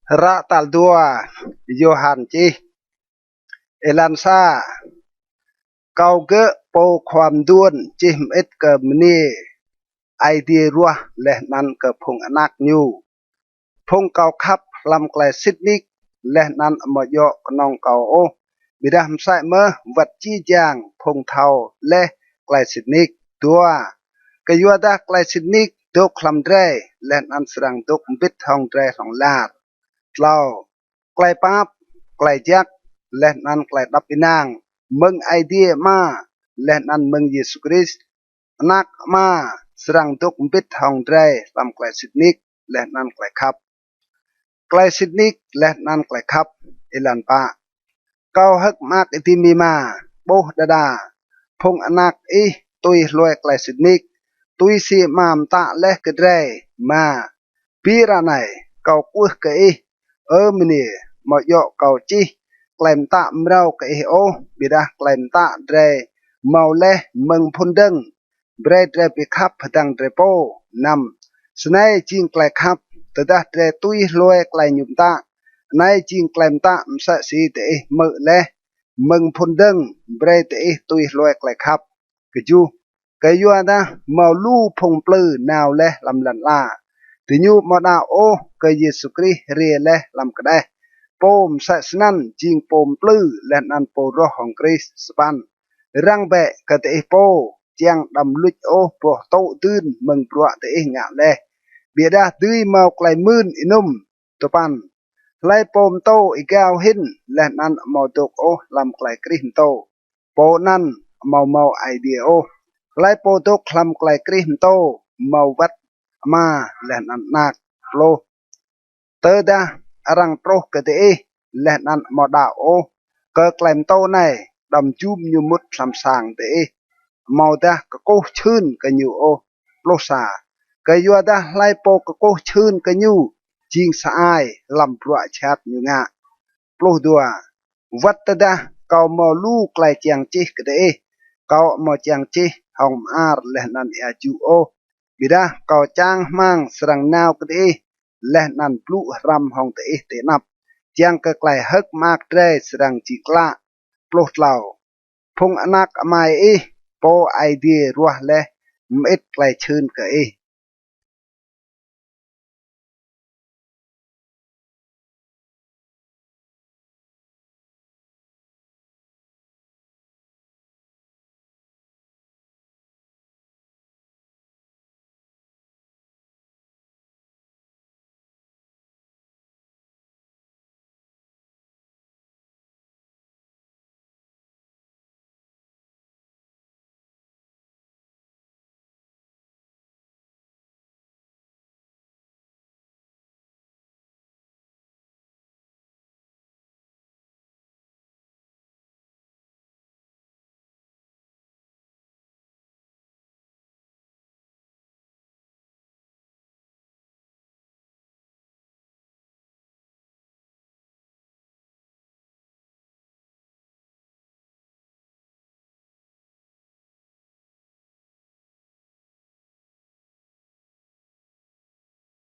Ra tal dua Johan chi Elansa kau ke po kwam duon chi mit ke mni idea ruah leh nan ke phung anak nyu phung kau khap lam klai Sydney leh nan mo yo knong kau o bidah msai me wat chi jang phung thau leh klai Sydney tua ke yua dah klai Sydney dok klam dre leh nan serang dok bit hong dre hong lar tlau klai pap klai jak leh nan klai dap inang meng idea ma leh nan meng Yesus Christ anak ma serang dok bit hong dre lam klai Sydney leh nan klai khap klai Sydney leh nan klai khap ilan pa kau hak mak itimi ma boh dada phung anak tui loi klai Sydney tui si mam ta leh kedre ma pira này kau kuh ke mini mo yo kau chi klem ta mrau ke o bidah klem ta dre mau leh meng phun deng bre dre pi khap dang dre po nam snai ching klai khap tadah dre tui loi klai nyum ta nai ching klem ta msa si te mơ leh meng phun deng bre te tui loi klai khap ke ju ke yua da mau lu phung plư nào leh lam lan la thì như mà đạo ô cái Giêsu Christ ria leh làm cái đây pom sa snan jing pom plư lên ăn po roh hong Christ span răng bẹ cái tế po chiang đầm lụt ô po tâu tưn mừng pro tế ngạ leh bia đa tưới mau clay mươn inum to pan lay pom tô igao hin lên ăn màu tục ô làm clay Christ tô po nan màu màu idea ô lay po tục làm clay Christ tô màu vắt ma len an nak lo tơ da arang pro ke te len an mo da o ke klem to này đầm chum như mút sam sang te màu da ke ko chun ke nyu o lo sa ke yo da lai po ke ko chun ke nyu jing sa ai lam pro chat nyu nga lo dua wat da kau mo lu klai chiang chi ke te kau mo chiang chi hong ar len an ya ju o bidah kau chang mang serang nau ke leh nan plu ram hong te nap chiang ke klai hak mak dre serang chikla ploh tlau phung anak amai po idea ruah leh mit klai chun ke